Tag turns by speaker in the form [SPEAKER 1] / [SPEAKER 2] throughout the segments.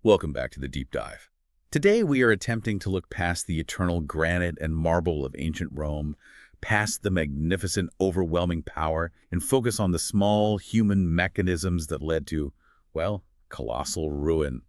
[SPEAKER 1] Welcome back to the Deep Dive. Today we are attempting to look past the eternal granite and marble of ancient Rome, past the magnificent, overwhelming power, and focus on the small human mechanisms that led to, well, colossal ruin.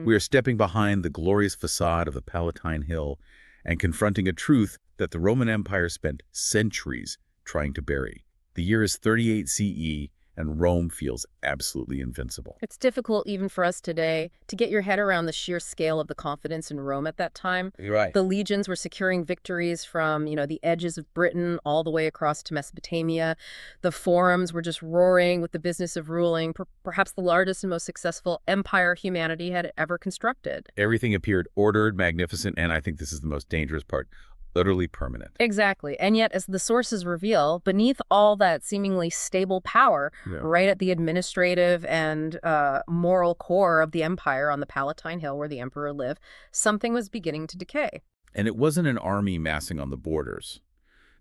[SPEAKER 1] We are stepping behind the glorious facade of the Palatine Hill and confronting a truth that the Roman Empire spent centuries trying to bury. The year is 38 CE, and Rome feels absolutely invincible.
[SPEAKER 2] It's difficult even for us today to get your head around the sheer scale of the confidence in Rome at that time.
[SPEAKER 1] You're right.
[SPEAKER 2] The legions were securing victories from, the edges of Britain all the way across to Mesopotamia. The forums were just roaring with the business of ruling, perhaps the largest and most successful empire humanity had ever constructed.
[SPEAKER 1] Everything appeared ordered, magnificent, and I think this is the most dangerous part, utterly permanent.
[SPEAKER 2] Exactly. And yet, as the sources reveal, beneath all that seemingly stable power, right at the administrative and moral core of the empire on the Palatine Hill where the emperor lived, something was beginning to decay.
[SPEAKER 1] And it wasn't an army massing on the borders.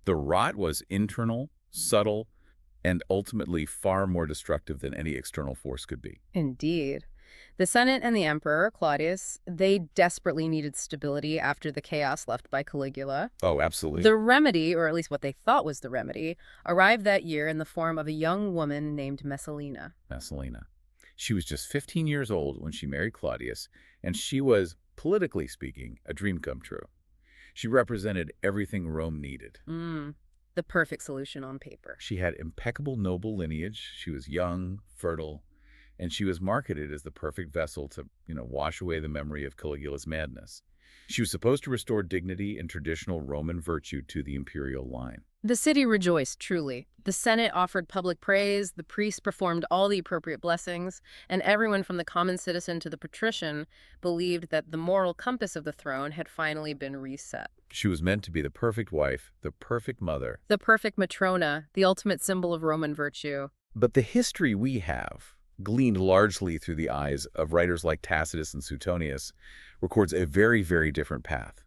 [SPEAKER 1] The rot was internal, subtle, and ultimately far more destructive than any external force could be.
[SPEAKER 2] Indeed. The Senate and the emperor, Claudius, they desperately needed stability after the chaos left by Caligula.
[SPEAKER 1] Oh, absolutely.
[SPEAKER 2] The remedy, or at least what they thought was the remedy, arrived that year in the form of a young woman named Messalina.
[SPEAKER 1] Messalina. She was just 15 years old when she married Claudius, and she was, politically speaking, a dream come true. She represented everything Rome needed.
[SPEAKER 2] The perfect solution on paper.
[SPEAKER 1] She had impeccable noble lineage. She was young, fertile, and she was marketed as the perfect vessel to, wash away the memory of Caligula's madness. She was supposed to restore dignity and traditional Roman virtue to the imperial line.
[SPEAKER 2] The city rejoiced, truly. The Senate offered public praise, the priests performed all the appropriate blessings, and everyone from the common citizen to the patrician believed that the moral compass of the throne had finally been reset.
[SPEAKER 1] She was meant to be the perfect wife, the perfect mother.
[SPEAKER 2] The perfect matrona, the ultimate symbol of Roman virtue.
[SPEAKER 1] But the history we have, gleaned largely through the eyes of writers like Tacitus and Suetonius, records a very, very different path.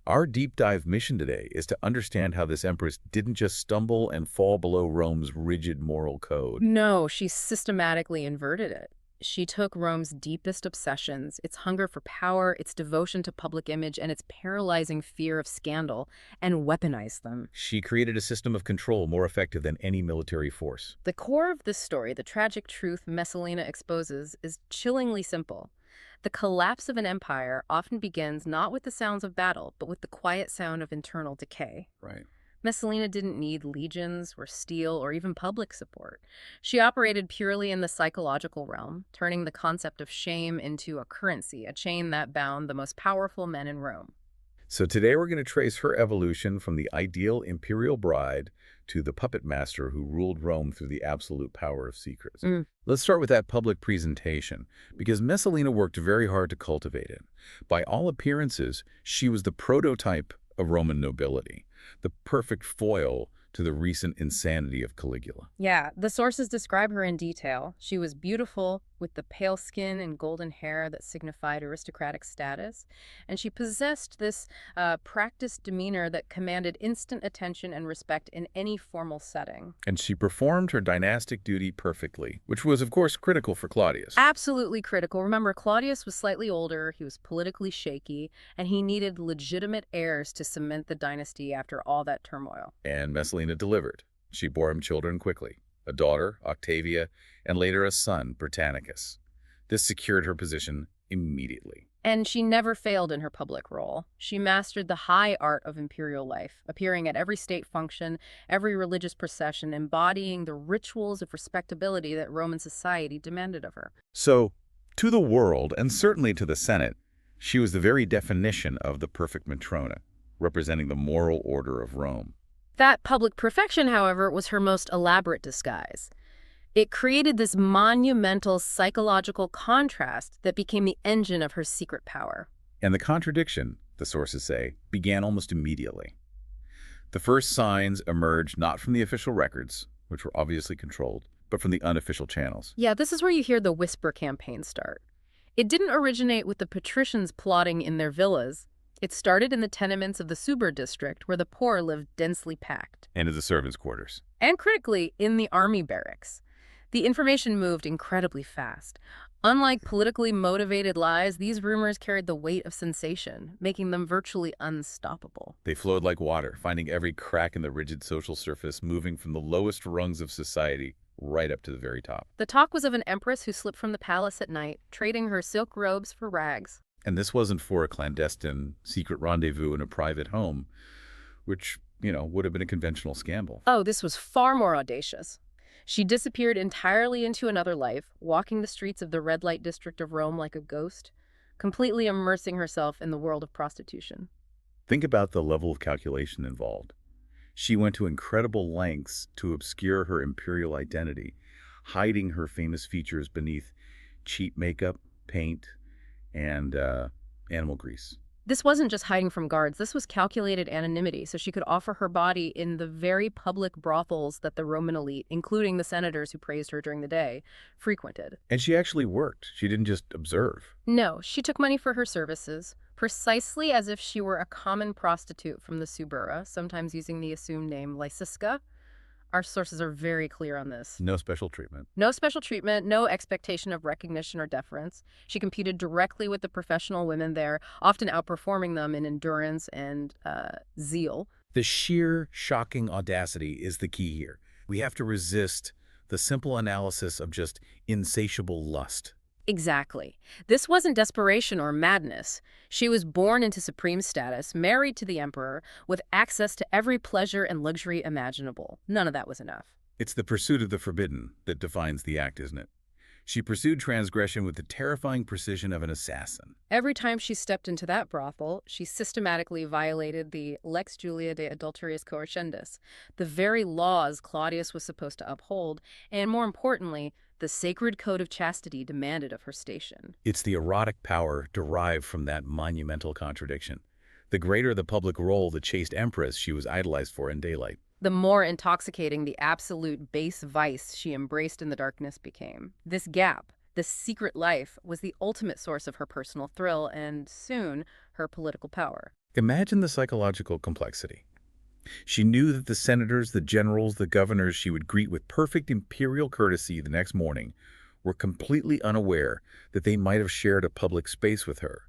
[SPEAKER 1] Our deep dive mission today is to understand how this empress didn't just stumble and fall below Rome's rigid moral code.
[SPEAKER 2] No, she systematically inverted it. She took Rome's deepest obsessions, its hunger for power, its devotion to public image, and its paralyzing fear of scandal, and weaponized them.
[SPEAKER 1] She created a system of control more effective than any military force.
[SPEAKER 2] The core of this story, the tragic truth Messalina exposes, is chillingly simple. The collapse of an empire often begins not with the sounds of battle, but with the quiet sound of internal decay.
[SPEAKER 1] Right.
[SPEAKER 2] Messalina didn't need legions or steel or even public support. She operated purely in the psychological realm, turning the concept of shame into a currency, a chain that bound the most powerful men in Rome.
[SPEAKER 1] So today we're going to trace her evolution from the ideal imperial bride to the puppet master who ruled Rome through the absolute power of secrets. Let's start with that public presentation, because Messalina worked very hard to cultivate it. By all appearances, she was the prototype of Roman nobility, the perfect foil to the recent insanity of Caligula.
[SPEAKER 2] Yeah, the sources describe her in detail. She was beautiful, with the pale skin and golden hair that signified aristocratic status, and she possessed this practiced demeanor that commanded instant attention and respect in any formal setting.
[SPEAKER 1] And she performed her dynastic duty perfectly, which was, of course, critical for Claudius.
[SPEAKER 2] Absolutely critical. Remember, Claudius was slightly older, he was politically shaky, and he needed legitimate heirs to cement the dynasty after all that turmoil.
[SPEAKER 1] And Messalina delivered. She bore him children quickly, a daughter, Octavia, and later a son, Britannicus. This secured her position immediately.
[SPEAKER 2] And she never failed in her public role. She mastered the high art of imperial life, appearing at every state function, every religious procession, embodying the rituals of respectability that Roman society demanded of her.
[SPEAKER 1] So, to the world, and certainly to the Senate, she was the very definition of the perfect matrona, representing the moral order of Rome.
[SPEAKER 2] That public perfection, however, was her most elaborate disguise. It created this monumental psychological contrast that became the engine of her secret power.
[SPEAKER 1] And the contradiction, the sources say, began almost immediately. The first signs emerged not from the official records, which were obviously controlled, but from the unofficial channels.
[SPEAKER 2] Yeah, this is where you hear the whisper campaign start. It didn't originate with the patricians plotting in their villas. It started in the tenements of the Suburb district, where the poor lived densely packed.
[SPEAKER 1] And in the servants' quarters.
[SPEAKER 2] And critically, in the army barracks. The information moved incredibly fast. Unlike politically motivated lies, these rumors carried the weight of sensation, making them virtually unstoppable.
[SPEAKER 1] They flowed like water, finding every crack in the rigid social surface, moving from the lowest rungs of society right up to the very top.
[SPEAKER 2] The talk was of an empress who slipped from the palace at night, trading her silk robes for rags.
[SPEAKER 1] And this wasn't for a clandestine, secret rendezvous in a private home, which, would have been a conventional scandal.
[SPEAKER 2] Oh, this was far more audacious. She disappeared entirely into another life, walking the streets of the red light district of Rome like a ghost, completely immersing herself in the world of prostitution.
[SPEAKER 1] Think about the level of calculation involved. She went to incredible lengths to obscure her imperial identity, hiding her famous features beneath cheap makeup, paint, and animal grease.
[SPEAKER 2] This wasn't just hiding from guards, this was calculated anonymity, so she could offer her body in the very public brothels that the Roman elite, including the senators who praised her during the day, frequented.
[SPEAKER 1] And she actually worked. She didn't just observe.
[SPEAKER 2] No, she took money for her services, precisely as if she were a common prostitute from the Suburra, sometimes using the assumed name Lysiska. Our sources are very clear on this.
[SPEAKER 1] No special treatment.
[SPEAKER 2] No special treatment, no expectation of recognition or deference. She competed directly with the professional women there, often outperforming them in endurance and zeal.
[SPEAKER 1] The sheer, shocking audacity is the key here. We have to resist the simple analysis of just insatiable lust.
[SPEAKER 2] Exactly. This wasn't desperation or madness. She was born into supreme status, married to the emperor, with access to every pleasure and luxury imaginable. None of that was enough.
[SPEAKER 1] It's the pursuit of the forbidden that defines the act, isn't it? She pursued transgression with the terrifying precision of an assassin.
[SPEAKER 2] Every time she stepped into that brothel, she systematically violated the Lex Julia de Adulterius Coercendis, the very laws Claudius was supposed to uphold, and more importantly, the sacred code of chastity demanded of her station.
[SPEAKER 1] It's the erotic power derived from that monumental contradiction. The greater the public role the chaste empress she was idolized for in daylight,
[SPEAKER 2] The more intoxicating the absolute base vice she embraced in the darkness became. This gap, this secret life, was the ultimate source of her personal thrill and, soon, her political power.
[SPEAKER 1] Imagine the psychological complexity. She knew that the senators, the generals, the governors she would greet with perfect imperial courtesy the next morning were completely unaware that they might have shared a public space with her,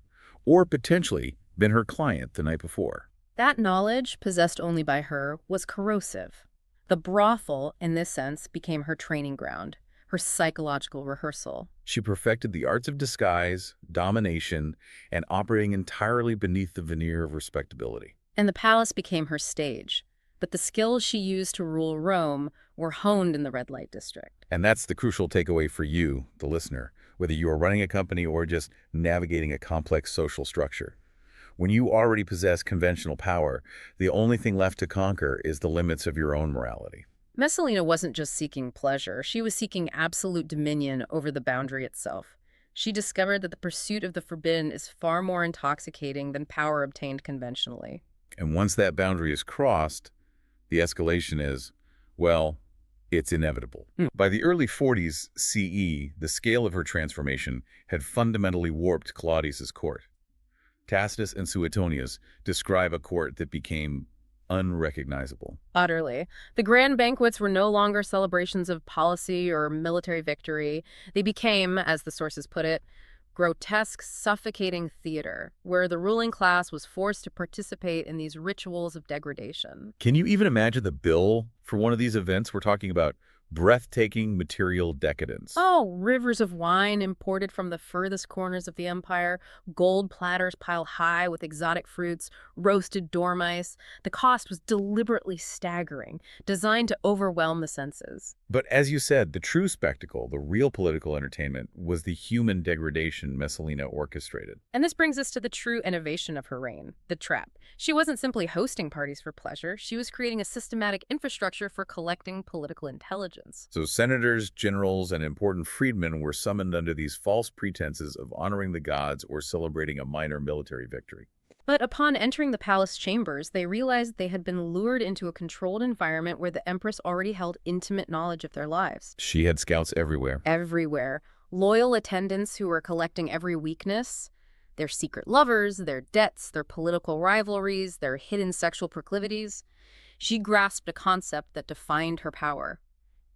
[SPEAKER 1] or potentially been her client the night before.
[SPEAKER 2] That knowledge, possessed only by her, was corrosive. The brothel, in this sense, became her training ground, her psychological rehearsal.
[SPEAKER 1] She perfected the arts of disguise, domination, and operating entirely beneath the veneer of respectability.
[SPEAKER 2] And the palace became her stage. But the skills she used to rule Rome were honed in the red light district.
[SPEAKER 1] And that's the crucial takeaway for you, the listener, whether you are running a company or just navigating a complex social structure. When you already possess conventional power, the only thing left to conquer is the limits of your own morality.
[SPEAKER 2] Messalina wasn't just seeking pleasure, she was seeking absolute dominion over the boundary itself. She discovered that the pursuit of the forbidden is far more intoxicating than power obtained conventionally.
[SPEAKER 1] And once that boundary is crossed, the escalation is, well, it's inevitable. By the early 40s CE, the scale of her transformation had fundamentally warped Claudius's court. Tacitus and Suetonius describe a court that became unrecognizable.
[SPEAKER 2] Utterly. The grand banquets were no longer celebrations of policy or military victory. They became, as the sources put it, grotesque, suffocating theater, where the ruling class was forced to participate in these rituals of degradation.
[SPEAKER 1] Can you even imagine the bill for one of these events? We're talking about breathtaking material decadence.
[SPEAKER 2] Oh, rivers of wine imported from the furthest corners of the empire, gold platters piled high with exotic fruits, roasted dormice. The cost was deliberately staggering, designed to overwhelm the senses.
[SPEAKER 1] But as you said, the true spectacle, the real political entertainment, was the human degradation Messalina orchestrated.
[SPEAKER 2] And this brings us to the true innovation of her reign, the trap. She wasn't simply hosting parties for pleasure, she was creating a systematic infrastructure for collecting political intelligence.
[SPEAKER 1] So senators, generals, and important freedmen were summoned under these false pretenses of honoring the gods or celebrating a minor military victory.
[SPEAKER 2] But upon entering the palace chambers, they realized they had been lured into a controlled environment where the empress already held intimate knowledge of their lives.
[SPEAKER 1] She had scouts everywhere.
[SPEAKER 2] Everywhere. Loyal attendants who were collecting every weakness, their secret lovers, their debts, their political rivalries, their hidden sexual proclivities. She grasped a concept that defined her power.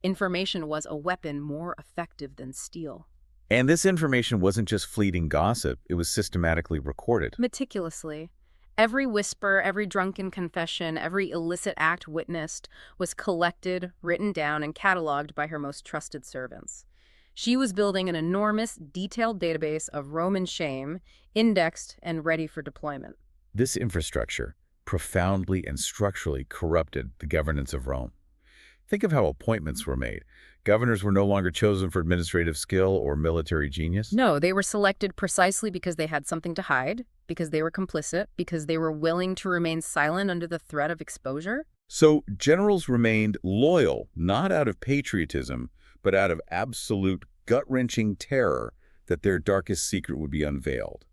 [SPEAKER 2] Information was a weapon more effective than steel.
[SPEAKER 1] And this information wasn't just fleeting gossip, it was systematically recorded.
[SPEAKER 2] Meticulously. Every whisper, every drunken confession, every illicit act witnessed was collected, written down, and cataloged by her most trusted servants. She was building an enormous, detailed database of Roman shame, indexed and ready for deployment.
[SPEAKER 1] This infrastructure profoundly and structurally corrupted the governance of Rome. Think of how appointments were made. Governors were no longer chosen for administrative skill or military genius.
[SPEAKER 2] No, they were selected precisely because they had something to hide, because they were complicit, because they were willing to remain silent under the threat of exposure.
[SPEAKER 1] So generals remained loyal, not out of patriotism, but out of absolute gut-wrenching terror that their darkest secret would be unveiled.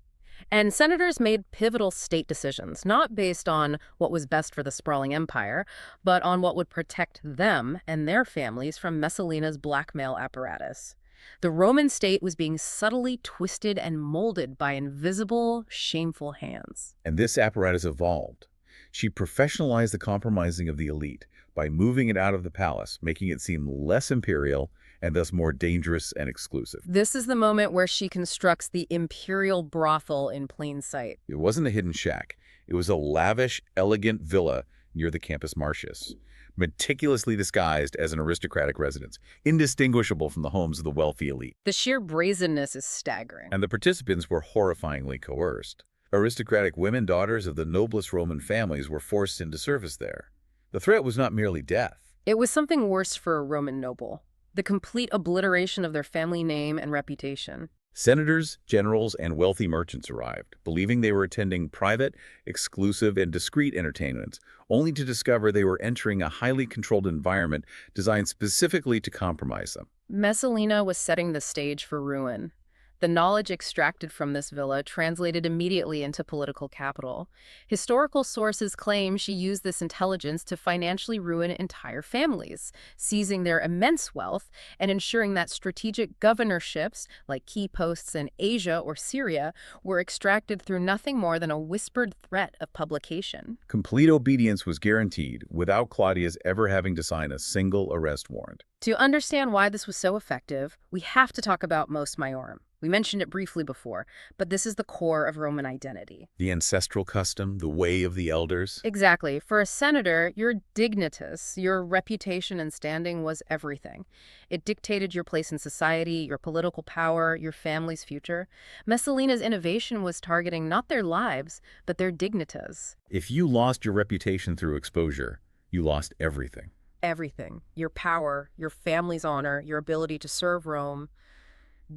[SPEAKER 2] And senators made pivotal state decisions, not based on what was best for the sprawling empire, but on what would protect them and their families from Messalina's blackmail apparatus. The Roman state was being subtly twisted and molded by invisible, shameful hands.
[SPEAKER 1] And this apparatus evolved. She professionalized the compromising of the elite by moving it out of the palace, making it seem less imperial and thus more dangerous and exclusive.
[SPEAKER 2] This is the moment where she constructs the Imperial brothel in plain sight.
[SPEAKER 1] It wasn't a hidden shack. It was a lavish, elegant villa near the Campus Martius, meticulously disguised as an aristocratic residence, indistinguishable from the homes of the wealthy elite.
[SPEAKER 2] The sheer brazenness is staggering.
[SPEAKER 1] And the participants were horrifyingly coerced. Aristocratic women, daughters of the noblest Roman families, were forced into service there. The threat was not merely death.
[SPEAKER 2] It was something worse for a Roman noble. The complete obliteration of their family name and reputation.
[SPEAKER 1] Senators, generals, and wealthy merchants arrived, believing they were attending private, exclusive, and discreet entertainments, only to discover they were entering a highly controlled environment designed specifically to compromise them.
[SPEAKER 2] Messalina was setting the stage for ruin. The knowledge extracted from this villa translated immediately into political capital. Historical sources claim she used this intelligence to financially ruin entire families, seizing their immense wealth and ensuring that strategic governorships, like key posts in Asia or Syria, were extracted through nothing more than a whispered threat of publication.
[SPEAKER 1] Complete obedience was guaranteed, without Claudius ever having to sign a single arrest warrant.
[SPEAKER 2] To understand why this was so effective, we have to talk about Mos Maiorum. We mentioned it briefly before, but this is the core of Roman identity.
[SPEAKER 1] The ancestral custom, the way of the elders.
[SPEAKER 2] Exactly. For a senator, your dignitas, your reputation and standing was everything. It dictated your place in society, your political power, your family's future. Messalina's innovation was targeting not their lives, but their dignitas.
[SPEAKER 1] If you lost your reputation through exposure, you lost everything.
[SPEAKER 2] Everything. Your power, your family's honor, your ability to serve Rome.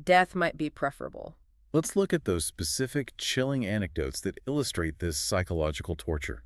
[SPEAKER 2] Death might be preferable.
[SPEAKER 1] Let's look at those specific, chilling anecdotes that illustrate this psychological torture.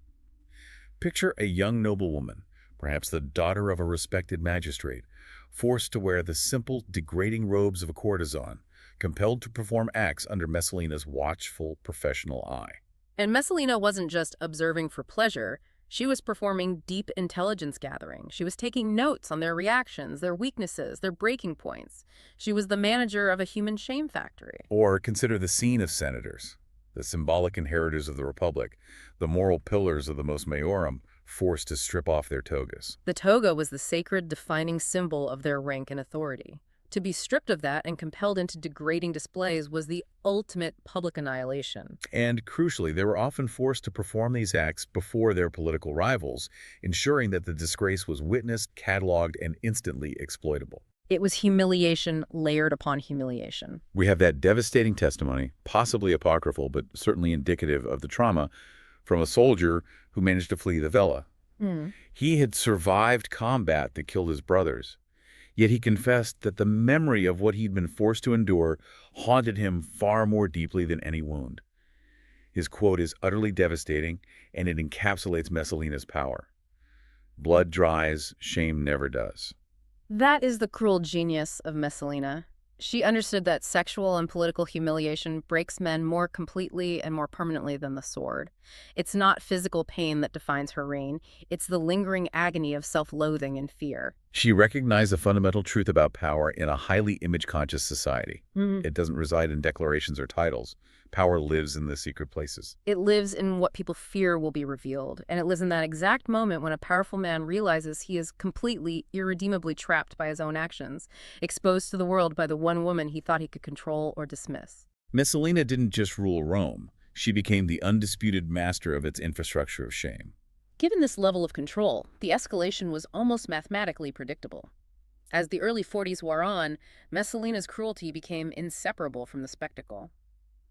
[SPEAKER 1] Picture a young noblewoman, perhaps the daughter of a respected magistrate, forced to wear the simple, degrading robes of a courtesan, compelled to perform acts under Messalina's watchful, professional eye.
[SPEAKER 2] And Messalina wasn't just observing for pleasure. She was performing deep intelligence gathering. She was taking notes on their reactions, their weaknesses, their breaking points. She was the manager of a human shame factory.
[SPEAKER 1] Or consider the scene of senators, the symbolic inheritors of the Republic, the moral pillars of the Mos Maiorum, forced to strip off their togas.
[SPEAKER 2] The toga was the sacred, defining symbol of their rank and authority. To be stripped of that and compelled into degrading displays was the ultimate public annihilation.
[SPEAKER 1] And crucially, they were often forced to perform these acts before their political rivals, ensuring that the disgrace was witnessed, cataloged, and instantly exploitable.
[SPEAKER 2] It was humiliation layered upon humiliation.
[SPEAKER 1] We have that devastating testimony, possibly apocryphal, but certainly indicative of the trauma, from a soldier who managed to flee the villa. He had survived combat that killed his brothers. Yet he confessed that the memory of what he'd been forced to endure haunted him far more deeply than any wound. His quote is utterly devastating, and it encapsulates Messalina's power. Blood dries, shame never does.
[SPEAKER 2] That is the cruel genius of Messalina. She understood that sexual and political humiliation breaks men more completely and more permanently than the sword. It's not physical pain that defines her reign. It's the lingering agony of self-loathing and fear.
[SPEAKER 1] She recognized a fundamental truth about power in a highly image-conscious society. It doesn't reside in declarations or titles. Power lives in the secret places.
[SPEAKER 2] It lives in what people fear will be revealed, and it lives in that exact moment when a powerful man realizes he is completely, irredeemably trapped by his own actions, exposed to the world by the one woman he thought he could control or dismiss.
[SPEAKER 1] Messalina didn't just rule Rome. She became the undisputed master of its infrastructure of shame.
[SPEAKER 2] Given this level of control, the escalation was almost mathematically predictable. As the early 40s wore on, Messalina's cruelty became inseparable from the spectacle.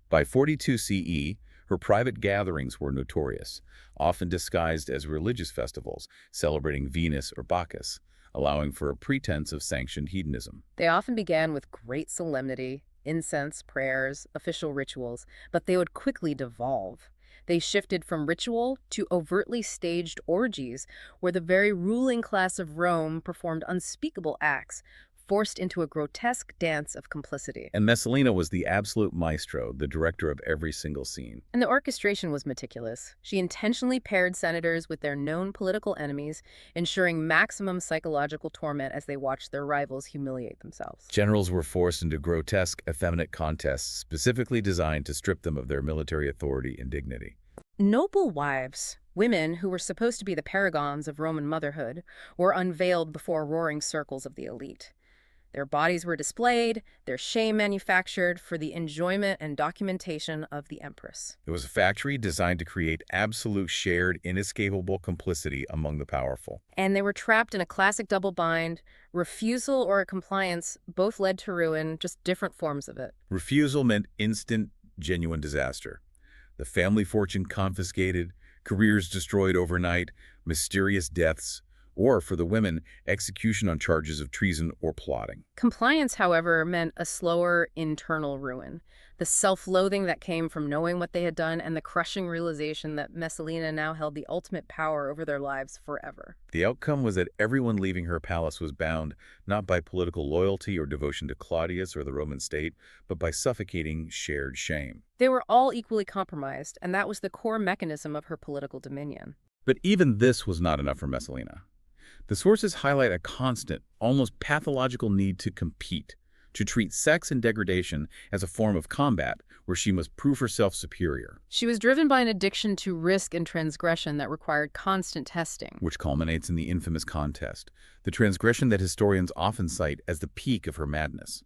[SPEAKER 1] By 42 CE, her private gatherings were notorious, often disguised as religious festivals celebrating Venus or Bacchus, allowing for a pretense of sanctioned hedonism.
[SPEAKER 2] They often began with great solemnity, incense, prayers, official rituals, but they would quickly devolve. They shifted from ritual to overtly staged orgies, where the very ruling class of Rome performed unspeakable acts, forced into a grotesque dance of complicity.
[SPEAKER 1] And Messalina was the absolute maestro, the director of every single scene.
[SPEAKER 2] And the orchestration was meticulous. She intentionally paired senators with their known political enemies, ensuring maximum psychological torment as they watched their rivals humiliate themselves.
[SPEAKER 1] Generals were forced into grotesque, effeminate contests specifically designed to strip them of their military authority and dignity.
[SPEAKER 2] Noble wives, women who were supposed to be the paragons of Roman motherhood, were unveiled before roaring circles of the elite. Their bodies were displayed, their shame manufactured for the enjoyment and documentation of the empress.
[SPEAKER 1] It was a factory designed to create absolute shared, inescapable complicity among the powerful.
[SPEAKER 2] And they were trapped in a classic double bind. Refusal or compliance both led to ruin, just different forms of it.
[SPEAKER 1] Refusal meant instant, genuine disaster. The family fortune confiscated, careers destroyed overnight, mysterious deaths, or, for the women, execution on charges of treason or plotting.
[SPEAKER 2] Compliance, however, meant a slower internal ruin. The self-loathing that came from knowing what they had done and the crushing realization that Messalina now held the ultimate power over their lives forever.
[SPEAKER 1] The outcome was that everyone leaving her palace was bound not by political loyalty or devotion to Claudius or the Roman state, but by suffocating shared shame.
[SPEAKER 2] They were all equally compromised, and that was the core mechanism of her political dominion.
[SPEAKER 1] But even this was not enough for Messalina. The sources highlight a constant, almost pathological need to compete, to treat sex and degradation as a form of combat where she must prove herself superior.
[SPEAKER 2] She was driven by an addiction to risk and transgression that required constant testing.
[SPEAKER 1] Which culminates in the infamous contest, the transgression that historians often cite as the peak of her madness.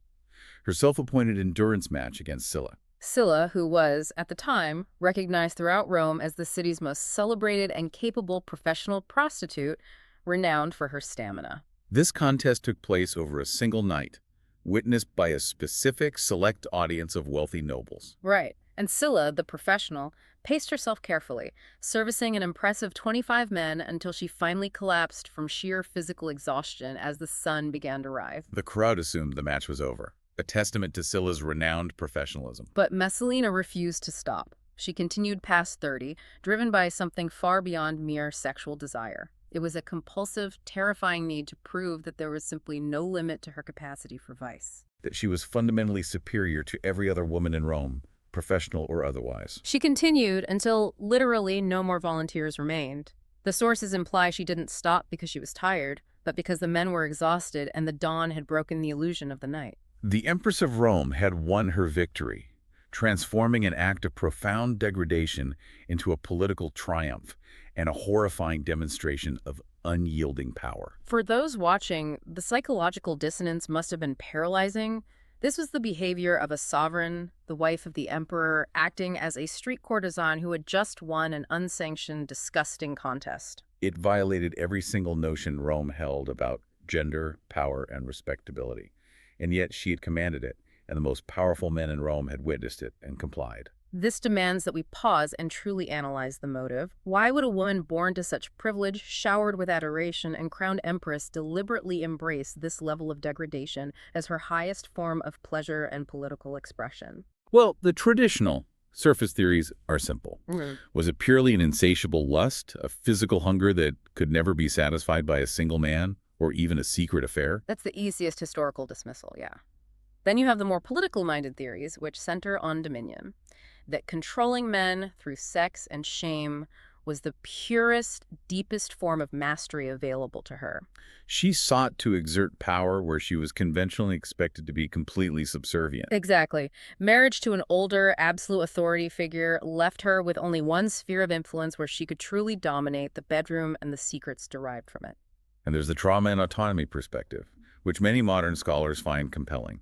[SPEAKER 1] Her self-appointed endurance match against Sylla.
[SPEAKER 2] Sylla, who was, at the time, recognized throughout Rome as the city's most celebrated and capable professional prostitute, renowned for her stamina.
[SPEAKER 1] This contest took place over a single night, witnessed by a specific, select audience of wealthy nobles.
[SPEAKER 2] Right. And Sylla, the professional, paced herself carefully, servicing an impressive 25 men until she finally collapsed from sheer physical exhaustion as the sun began to rise.
[SPEAKER 1] The crowd assumed the match was over, a testament to Sylla's renowned professionalism.
[SPEAKER 2] But Messalina refused to stop. She continued past 30, driven by something far beyond mere sexual desire. It was a compulsive, terrifying need to prove that there was simply no limit to her capacity for vice.
[SPEAKER 1] That she was fundamentally superior to every other woman in Rome, professional or otherwise.
[SPEAKER 2] She continued until literally no more volunteers remained. The sources imply she didn't stop because she was tired, but because the men were exhausted and the dawn had broken the illusion of the night.
[SPEAKER 1] The Empress of Rome had won her victory, transforming an act of profound degradation into a political triumph and a horrifying demonstration of unyielding power.
[SPEAKER 2] For those watching, the psychological dissonance must have been paralyzing. This was the behavior of a sovereign, the wife of the emperor, acting as a street courtesan who had just won an unsanctioned, disgusting contest.
[SPEAKER 1] It violated every single notion Rome held about gender, power, and respectability. And yet she had commanded it, and the most powerful men in Rome had witnessed it and complied.
[SPEAKER 2] This demands that we pause and truly analyze the motive. Why would a woman born to such privilege, showered with adoration, and crowned empress deliberately embrace this level of degradation as her highest form of pleasure and political expression?
[SPEAKER 1] Well, the traditional surface theories are simple. Was it purely an insatiable lust, a physical hunger that could never be satisfied by a single man, or even a secret affair?
[SPEAKER 2] That's the easiest historical dismissal, yeah. Then you have the more political-minded theories, which center on dominion. That controlling men through sex and shame was the purest, deepest form of mastery available to her.
[SPEAKER 1] She sought to exert power where she was conventionally expected to be completely subservient.
[SPEAKER 2] Exactly. Marriage to an older, absolute authority figure left her with only one sphere of influence where she could truly dominate the bedroom and the secrets derived from it.
[SPEAKER 1] And there's the trauma and autonomy perspective, which many modern scholars find compelling.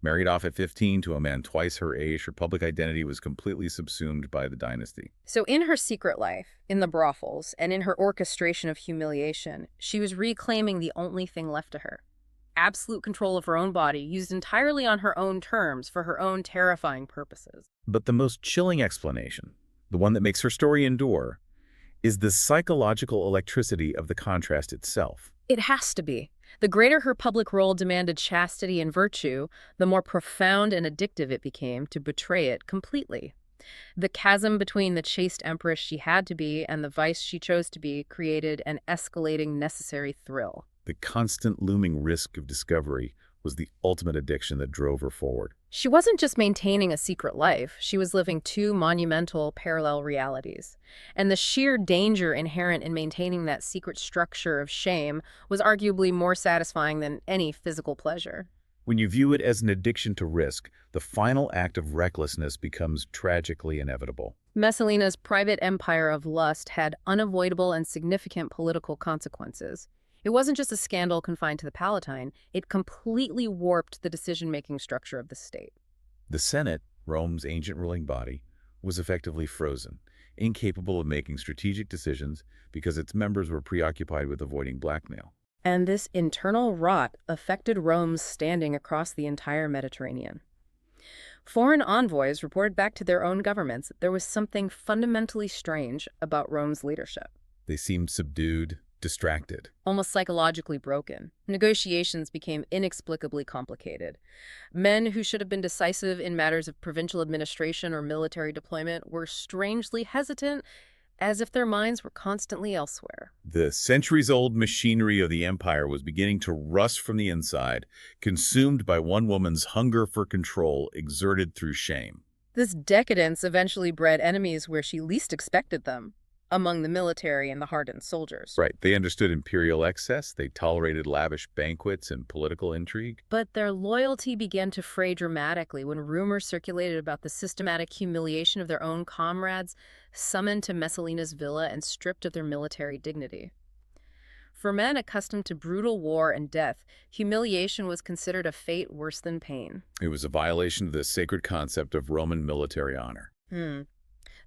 [SPEAKER 1] Married off at 15 to a man twice her age, her public identity was completely subsumed by the dynasty.
[SPEAKER 2] So in her secret life, in the brothels, and in her orchestration of humiliation, she was reclaiming the only thing left to her. Absolute control of her own body, used entirely on her own terms for her own terrifying purposes.
[SPEAKER 1] But the most chilling explanation, the one that makes her story endure, is the psychological electricity of the contrast itself.
[SPEAKER 2] It has to be. The greater her public role demanded chastity and virtue, the more profound and addictive it became to betray it completely. The chasm between the chaste empress she had to be and the vice she chose to be created an escalating necessary thrill.
[SPEAKER 1] The constant looming risk of discovery was the ultimate addiction that drove her forward.
[SPEAKER 2] She wasn't just maintaining a secret life, she was living two monumental parallel realities. And the sheer danger inherent in maintaining that secret structure of shame was arguably more satisfying than any physical pleasure.
[SPEAKER 1] When you view it as an addiction to risk, the final act of recklessness becomes tragically inevitable.
[SPEAKER 2] Messalina's private empire of lust had unavoidable and significant political consequences. It wasn't just a scandal confined to the Palatine, it completely warped the decision-making structure of the state.
[SPEAKER 1] The Senate, Rome's ancient ruling body, was effectively frozen, incapable of making strategic decisions because its members were preoccupied with avoiding blackmail.
[SPEAKER 2] And this internal rot affected Rome's standing across the entire Mediterranean. Foreign envoys reported back to their own governments that there was something fundamentally strange about Rome's leadership.
[SPEAKER 1] They seemed subdued, distracted.
[SPEAKER 2] Almost psychologically broken. Negotiations became inexplicably complicated. Men who should have been decisive in matters of provincial administration or military deployment were strangely hesitant, as if their minds were constantly elsewhere.
[SPEAKER 1] The centuries-old machinery of the empire was beginning to rust from the inside, consumed by one woman's hunger for control exerted through shame.
[SPEAKER 2] This decadence eventually bred enemies where she least expected them, among the military and the hardened soldiers.
[SPEAKER 1] Right. They understood imperial excess, they tolerated lavish banquets and political intrigue.
[SPEAKER 2] But their loyalty began to fray dramatically when rumors circulated about the systematic humiliation of their own comrades, summoned to Messalina's villa and stripped of their military dignity. For men accustomed to brutal war and death, humiliation was considered a fate worse than pain.
[SPEAKER 1] It was a violation of the sacred concept of Roman military honor.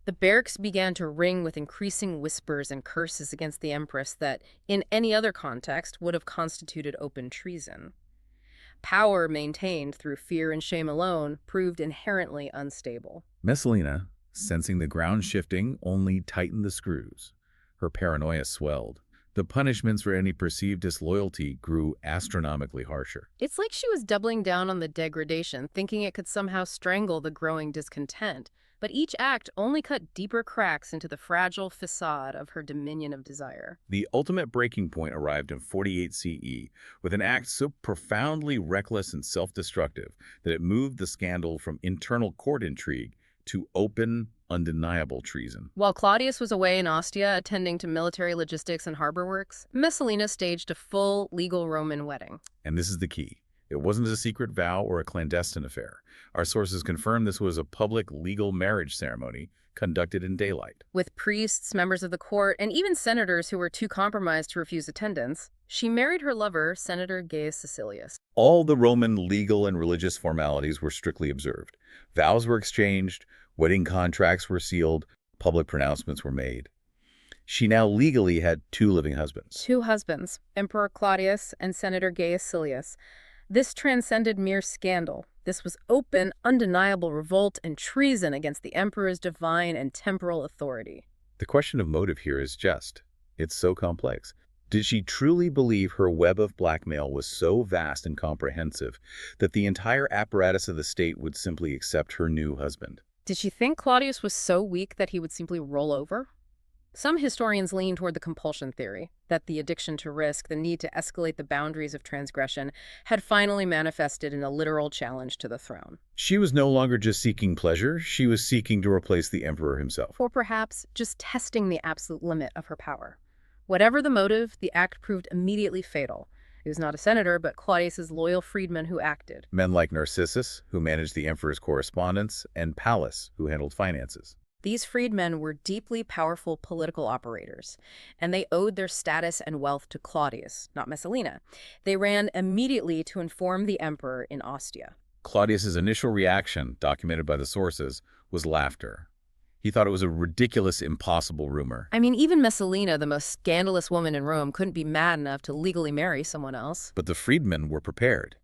[SPEAKER 2] The barracks began to ring with increasing whispers and curses against the Empress that, in any other context, would have constituted open treason. Power maintained through fear and shame alone proved inherently unstable.
[SPEAKER 1] Messalina, sensing the ground shifting, only tightened the screws. Her paranoia swelled. The punishments for any perceived disloyalty grew astronomically harsher.
[SPEAKER 2] It's like she was doubling down on the degradation, thinking it could somehow strangle the growing discontent. But each act only cut deeper cracks into the fragile facade of her dominion of desire.
[SPEAKER 1] The ultimate breaking point arrived in 48 CE, with an act so profoundly reckless and self-destructive that it moved the scandal from internal court intrigue to open, undeniable treason.
[SPEAKER 2] While Claudius was away in Ostia attending to military logistics and harbor works, Messalina staged a full legal Roman wedding.
[SPEAKER 1] And this is the key. It wasn't a secret vow or a clandestine affair. Our sources confirm this was a public legal marriage ceremony conducted in daylight.
[SPEAKER 2] With priests, members of the court, and even senators who were too compromised to refuse attendance, she married her lover, Senator Gaius Caecilius.
[SPEAKER 1] All the Roman legal and religious formalities were strictly observed. Vows were exchanged, wedding contracts were sealed, public pronouncements were made. She now legally had two living husbands.
[SPEAKER 2] Two husbands, Emperor Claudius and Senator Gaius Caecilius. This transcended mere scandal. This was open, undeniable revolt and treason against the emperor's divine and temporal authority.
[SPEAKER 1] The question of motive here is just. It's so complex. Did she truly believe her web of blackmail was so vast and comprehensive that the entire apparatus of the state would simply accept her new husband?
[SPEAKER 2] Did she think Claudius was so weak that he would simply roll over? Some historians lean toward the compulsion theory, that the addiction to risk, the need to escalate the boundaries of transgression, had finally manifested in a literal challenge to the throne.
[SPEAKER 1] She was no longer just seeking pleasure, she was seeking to replace the emperor himself.
[SPEAKER 2] Or perhaps just testing the absolute limit of her power. Whatever the motive, the act proved immediately fatal. It was not a senator, but Claudius's loyal freedmen who acted.
[SPEAKER 1] Men like Narcissus, who managed the emperor's correspondence, and Pallas, who handled finances.
[SPEAKER 2] These freedmen were deeply powerful political operators, and they owed their status and wealth to Claudius, not Messalina. They ran immediately to inform the emperor in Ostia.
[SPEAKER 1] Claudius's initial reaction, documented by the sources, was laughter. He thought it was a ridiculous, impossible rumor.
[SPEAKER 2] I mean, even Messalina, the most scandalous woman in Rome, couldn't be mad enough to legally marry someone else.
[SPEAKER 1] But the freedmen were prepared.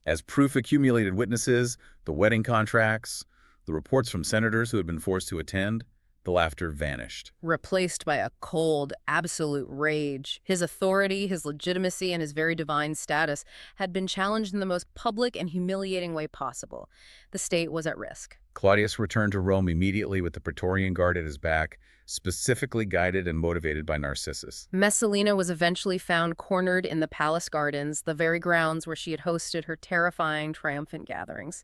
[SPEAKER 1] As proof accumulated witnesses, the wedding contracts, the reports from senators who had been forced to attend, the laughter vanished.
[SPEAKER 2] Replaced by a cold, absolute rage. His authority, his legitimacy, and his very divine status had been challenged in the most public and humiliating way possible. The state was at risk.
[SPEAKER 1] Claudius returned to Rome immediately with the Praetorian Guard at his back, specifically guided and motivated by Narcissus.
[SPEAKER 2] Messalina was eventually found cornered in the palace gardens, the very grounds where she had hosted her terrifying, triumphant gatherings.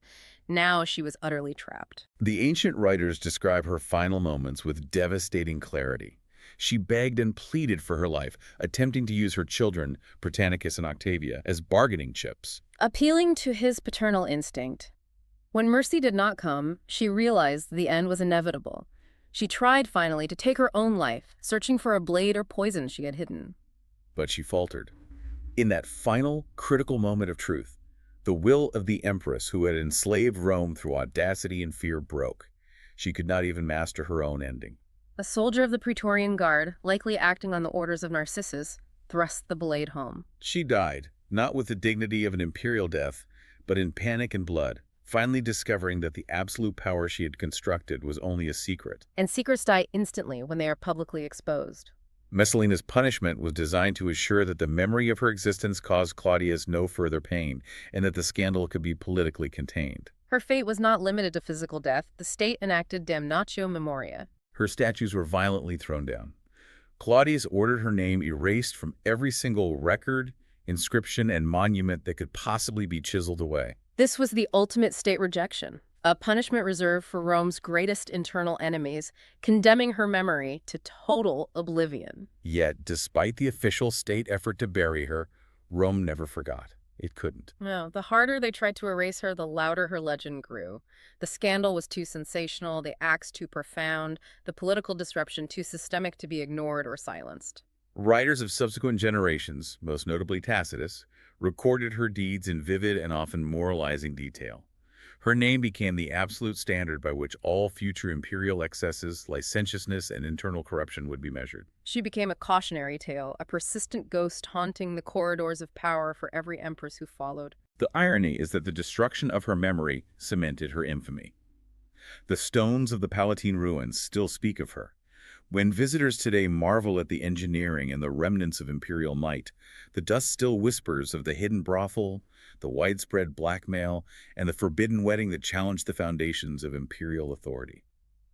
[SPEAKER 2] Now she was utterly trapped.
[SPEAKER 1] The ancient writers describe her final moments with devastating clarity. She begged and pleaded for her life, attempting to use her children, Britannicus and Octavia, as bargaining chips.
[SPEAKER 2] Appealing to his paternal instinct. When mercy did not come, she realized the end was inevitable. She tried finally to take her own life, searching for a blade or poison she had hidden.
[SPEAKER 1] But she faltered. In that final, critical moment of truth, the will of the Empress who had enslaved Rome through audacity and fear broke. She could not even master her own ending.
[SPEAKER 2] A soldier of the Praetorian Guard, likely acting on the orders of Narcissus, thrust the blade home.
[SPEAKER 1] She died, not with the dignity of an imperial death, but in panic and blood, finally discovering that the absolute power she had constructed was only a secret.
[SPEAKER 2] And secrets die instantly when they are publicly exposed.
[SPEAKER 1] Messalina's punishment was designed to assure that the memory of her existence caused Claudius no further pain, and that the scandal could be politically contained.
[SPEAKER 2] Her fate was not limited to physical death. The state enacted damnatio memoria.
[SPEAKER 1] Her statues were violently thrown down. Claudius ordered her name erased from every single record, inscription, and monument that could possibly be chiseled away.
[SPEAKER 2] This was the ultimate state rejection, a punishment reserved for Rome's greatest internal enemies, condemning her memory to total oblivion.
[SPEAKER 1] Yet, despite the official state effort to bury her, Rome never forgot. It couldn't.
[SPEAKER 2] No, the harder they tried to erase her, the louder her legend grew. The scandal was too sensational, the acts too profound, the political disruption too systemic to be ignored or silenced.
[SPEAKER 1] Writers of subsequent generations, most notably Tacitus, recorded her deeds in vivid and often moralizing detail. Her name became the absolute standard by which all future imperial excesses, licentiousness, and internal corruption would be measured.
[SPEAKER 2] She became a cautionary tale, a persistent ghost haunting the corridors of power for every empress who followed.
[SPEAKER 1] The irony is that the destruction of her memory cemented her infamy. The stones of the Palatine ruins still speak of her. When visitors today marvel at the engineering and the remnants of imperial might, the dust still whispers of the hidden brothel, the widespread blackmail, and the forbidden wedding that challenged the foundations of imperial authority.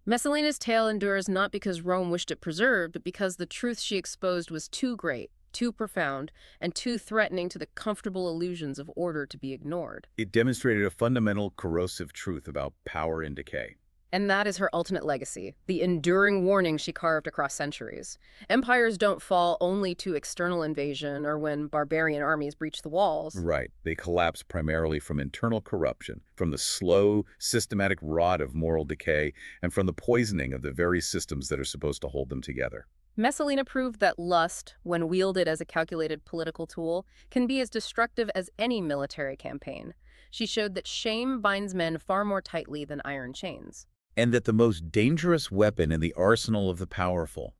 [SPEAKER 2] Messalina's tale endures not because Rome wished it preserved, but because the truth she exposed was too great, too profound, and too threatening to the comfortable illusions of order to be ignored.
[SPEAKER 1] It demonstrated a fundamental corrosive truth about power and decay.
[SPEAKER 2] And that is her ultimate legacy, the enduring warning she carved across centuries. Empires don't fall only to external invasion or when barbarian armies breach the walls.
[SPEAKER 1] Right. They collapse primarily from internal corruption, from the slow, systematic rot of moral decay, and from the poisoning of the very systems that are supposed to hold them together.
[SPEAKER 2] Messalina proved that lust, when wielded as a calculated political tool, can be as destructive as any military campaign. She showed that shame binds men far more tightly than iron chains.
[SPEAKER 1] And that the most dangerous weapon in the arsenal of the powerful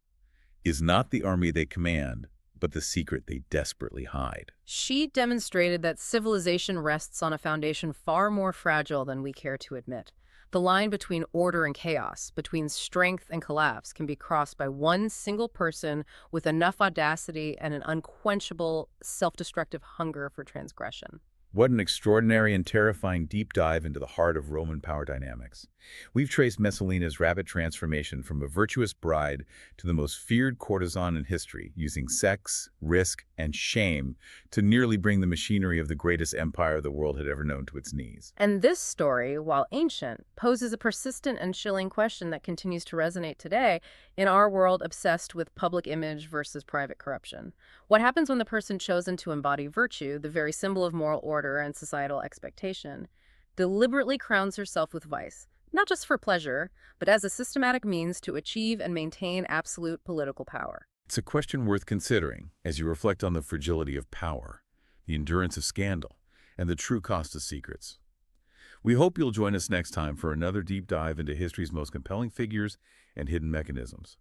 [SPEAKER 1] is not the army they command, but the secret they desperately hide.
[SPEAKER 2] She demonstrated that civilization rests on a foundation far more fragile than we care to admit. The line between order and chaos, between strength and collapse, can be crossed by one single person with enough audacity and an unquenchable, self-destructive hunger for transgression.
[SPEAKER 1] What an extraordinary and terrifying deep dive into the heart of Roman power dynamics. We've traced Messalina's rapid transformation from a virtuous bride to the most feared courtesan in history, using sex, risk, and shame to nearly bring the machinery of the greatest empire the world had ever known to its knees.
[SPEAKER 2] And this story, while ancient, poses a persistent and chilling question that continues to resonate today in our world obsessed with public image versus private corruption. What happens when the person chosen to embody virtue, the very symbol of moral order and societal expectation, deliberately crowns herself with vice, not just for pleasure, but as a systematic means to achieve and maintain absolute political power?
[SPEAKER 1] It's a question worth considering as you reflect on the fragility of power, the endurance of scandal, and the true cost of secrets. We hope you'll join us next time for another deep dive into history's most compelling figures and hidden mechanisms.